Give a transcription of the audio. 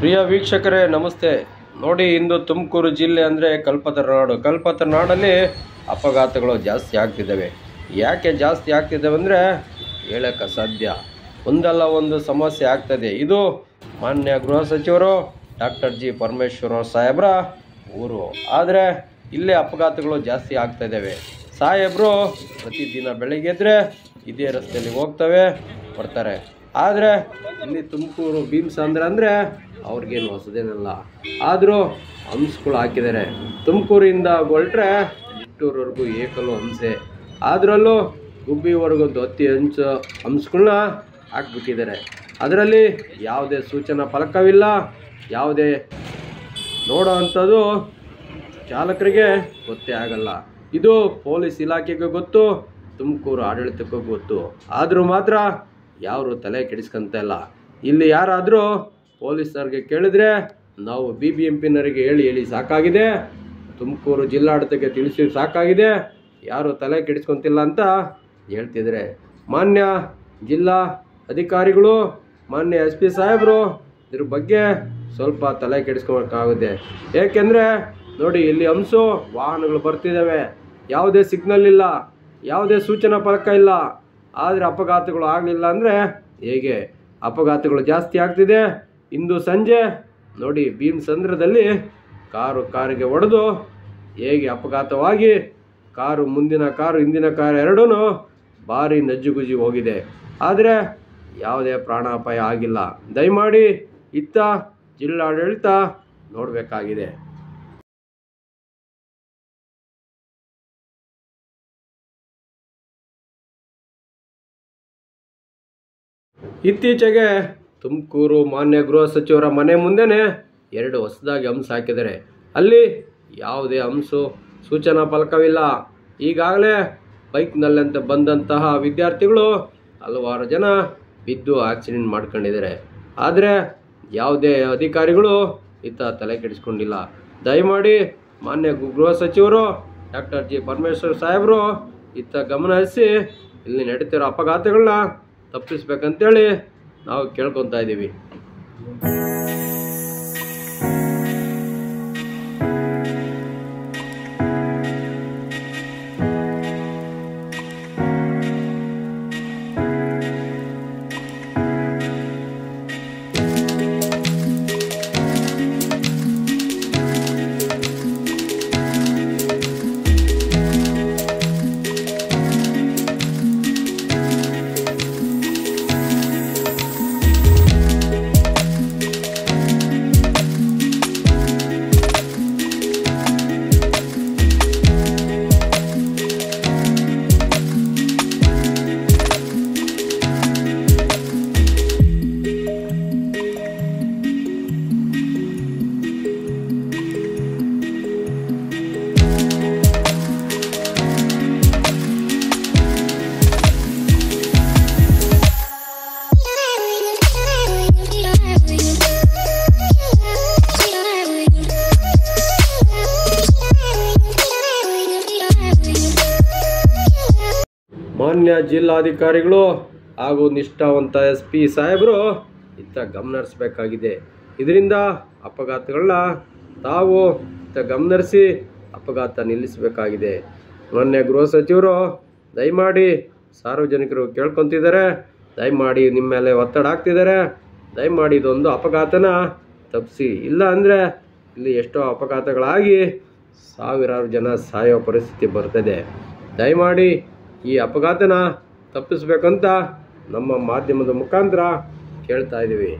ಪ್ರಿಯ ವೀಕ್ಷಕರೇ ನಮಸ್ತೆ. ನೋಡಿ, ಇಂದು ತುಮಕೂರು ಜಿಲ್ಲೆ ಅಂದರೆ ಕಲ್ಪತರು ನಾಡಲ್ಲಿ ಅಪಘಾತಗಳು ಜಾಸ್ತಿ ಆಗ್ತಿದ್ದಾವೆ. ಯಾಕೆ ಜಾಸ್ತಿ ಆಗ್ತಿದ್ದಾವೆ ಅಂದರೆ ಹೇಳೋಕ್ಕೆ ಸಾಧ್ಯ. ಒಂದಲ್ಲ ಒಂದು ಸಮಸ್ಯೆ ಆಗ್ತದೆ. ಇದು ಮಾನ್ಯ ಗೃಹ ಸಚಿವರು ಡಾಕ್ಟರ್ ಜಿ ಪರಮೇಶ್ವರ್ ಸಾಹೇಬ್ರ ಊರು. ಆದರೆ ಇಲ್ಲೇ ಅಪಘಾತಗಳು ಜಾಸ್ತಿ ಆಗ್ತಾಯಿದ್ದಾವೆ. ಸಾಹೇಬರು ಪ್ರತಿದಿನ ಬೆಳಗ್ಗೆ ಎದ್ದರೆ ಇದೇ ರಸ್ತೆಯಲ್ಲಿ ಹೋಗ್ತವೆ ಬರ್ತಾರೆ. ಆದರೆ ಇಲ್ಲಿ ತುಮಕೂರು ಭೀಮಸಂದ್ರ ಅಂದರೆ ಅವ್ರಿಗೇನು ಹೊಸದೇನಲ್ಲ. ಆದರೂ ಹಂಸಗಳು ಹಾಕಿದ್ದಾರೆ. ತುಮಕೂರಿಂದ ಹೊರಟ್ರೆ ನಿಟ್ಟೂರವರೆಗೂ ಏಕಲು ಹಂಸೆ, ಅದರಲ್ಲೂ ಗುಬ್ಬಿವರೆಗೂ ದೊತ್ತಿ ಹಂಸಗಳನ್ನ ಹಾಕ್ಬಿಟ್ಟಿದ್ದಾರೆ. ಅದರಲ್ಲಿ ಯಾವುದೇ ಸೂಚನಾ ಫಲಕವಿಲ್ಲ, ಯಾವುದೇ ನೋಡೋ ಅಂಥದ್ದು ಚಾಲಕರಿಗೆ ಗೊತ್ತೇ ಆಗಲ್ಲ. ಇದು ಪೊಲೀಸ್ ಇಲಾಖೆಗೂ ಗೊತ್ತು, ತುಮಕೂರು ಆಡಳಿತಕ್ಕೂ ಗೊತ್ತು. ಆದರೂ ಮಾತ್ರ ಯಾರು ತಲೆ ಕೆಡಿಸ್ಕೊಂತ ಇಲ್ಲ. ಇಲ್ಲಿ ಯಾರಾದರೂ ಪೊಲೀಸರಿಗೆ ಕೇಳಿದ್ರೆ ನಾವು BBMPನವರಿಗೆ ಹೇಳಿ ಸಾಕಾಗಿದೆ, ತುಮಕೂರು ಜಿಲ್ಲಾಡಳಿತಕ್ಕೆ ತಿಳಿಸಿ ಸಾಕಾಗಿದೆ, ಯಾರು ತಲೆ ಕೆಡಿಸ್ಕೊಂತಿಲ್ಲ ಅಂತ ಹೇಳ್ತಿದ್ದಾರೆ. ಮಾನ್ಯ ಜಿಲ್ಲಾ ಅಧಿಕಾರಿಗಳು, ಮಾನ್ಯ SP ಸಾಹೇಬರು ಇದ್ರ ಬಗ್ಗೆ ಸ್ವಲ್ಪ ತಲೆ ಕೆಡಿಸ್ಕೊಬೇಕಾಗುತ್ತೆ. ಏಕೆಂದರೆ ನೋಡಿ, ಇಲ್ಲಿ ಹಂಸು ವಾಹನಗಳು ಬರ್ತಿದ್ದಾವೆ, ಯಾವುದೇ ಸಿಗ್ನಲ್ ಇಲ್ಲ, ಯಾವುದೇ ಸೂಚನಾ ಫಲಕ ಇಲ್ಲ. ಆದರೆ ಅಪಘಾತಗಳು ಆಗಲಿಲ್ಲ ಅಂದರೆ ಹೇಗೆ? ಅಪಘಾತಗಳು ಜಾಸ್ತಿ ಆಗ್ತಿದೆ. ಇಂದು ಸಂಜೆ ನೋಡಿ, ಭೀಮಸಂದ್ರದಲ್ಲಿ ಕಾರಿಗೆ ಹೊಡೆದು ಹೇಗೆ ಅಪಘಾತವಾಗಿ ಮುಂದಿನ ಕಾರು ಹಿಂದಿನ ಕಾರು ಎರಡೂ ಭಾರಿ ನಜ್ಜುಗುಜ್ಜಿ ಹೋಗಿದೆ. ಆದರೆ ಯಾವುದೇ ಪ್ರಾಣಾಪಾಯ ಆಗಿಲ್ಲ. ದಯಮಾಡಿ ಇತ್ತ ಜಿಲ್ಲಾಡಳಿತ ನೋಡಬೇಕಾಗಿದೆ. ಇತ್ತೀಚೆಗೆ ತುಮಕೂರು ಮಾನ್ಯ ಗೃಹ ಸಚಿವರ ಮನೆ ಮುಂದೆನೇ 2 ಹೊಸದಾಗಿ ಹಂಸ ಹಾಕಿದ್ದಾರೆ. ಅಲ್ಲಿ ಯಾವುದೇ ಸೂಚನಾ ಫಲಕವಿಲ್ಲ. ಈಗಾಗಲೇ ಬೈಕ್ನಲ್ಲಂತ ಬಂದಂತಹ ವಿದ್ಯಾರ್ಥಿಗಳು ಹಲವಾರು ಜನ ಬಿದ್ದು ಆಕ್ಸಿಡೆಂಟ್ ಮಾಡ್ಕೊಂಡಿದ್ದಾರೆ. ಆದರೆ ಯಾವುದೇ ಅಧಿಕಾರಿಗಳು ಇತ್ತ ತಲೆ ಕೆಡಿಸ್ಕೊಂಡಿಲ್ಲ. ದಯಮಾಡಿ ಮಾನ್ಯ ಗೃಹ ಸಚಿವರು ಡಾಕ್ಟರ್ ಜಿ ಪರಮೇಶ್ವರ್ ಸಾಹೇಬರು ಇತ್ತ ಗಮನ ಹರಿಸಿ ಇಲ್ಲಿ ನಡೀತಿರೋ ಅಪಘಾತಗಳನ್ನ ತಪ್ಪಿಸ್ಬೇಕಂತೇಳಿ ನಾವು ಕೇಳ್ಕೊತಾ ಇದ್ದೀವಿ. ಮಾನ್ಯ ಜಿಲ್ಲಾಧಿಕಾರಿಗಳು ಹಾಗೂ ನಿಷ್ಠಾವಂತ SP ಸಾಹೇಬರು ಇತ್ತ ಗಮನಹರಿಸಬೇಕಾಗಿದೆ. ಇದರಿಂದ ಅಪಘಾತಗಳನ್ನ ತಾವು ಇತ್ತ ಗಮನಹರಿಸಿ ಅಪಘಾತ ನಿಲ್ಲಿಸಬೇಕಾಗಿದೆ. ಮಾನ್ಯ ಗೃಹ ಸಚಿವರು ದಯಮಾಡಿ ಸಾರ್ವಜನಿಕರು ಕೇಳ್ಕೊತಿದ್ದಾರೆ, ದಯಮಾಡಿ ನಿಮ್ಮ ಮೇಲೆ ಒತ್ತಡ ಹಾಕ್ತಿದ್ದಾರೆ. ದಯಮಾಡಿ ಇದೊಂದು ಅಪಘಾತನ ತಪ್ಪಿಸಿ. ಇಲ್ಲ ಅಂದರೆ ಇಲ್ಲಿ ಎಷ್ಟೋ ಅಪಘಾತಗಳಾಗಿ ಸಾವಿರಾರು ಜನ ಸಾಯೋ ಪರಿಸ್ಥಿತಿ ಬರ್ತದೆ. ದಯಮಾಡಿ ಈ ಅಪಘಾತನ ತಪ್ಪಿಸ್ಬೇಕಂತ ನಮ್ಮ ಮಾಧ್ಯಮದ ಮುಖಾಂತರ ಕೇಳ್ತಾ ಇದ್ದೀವಿ.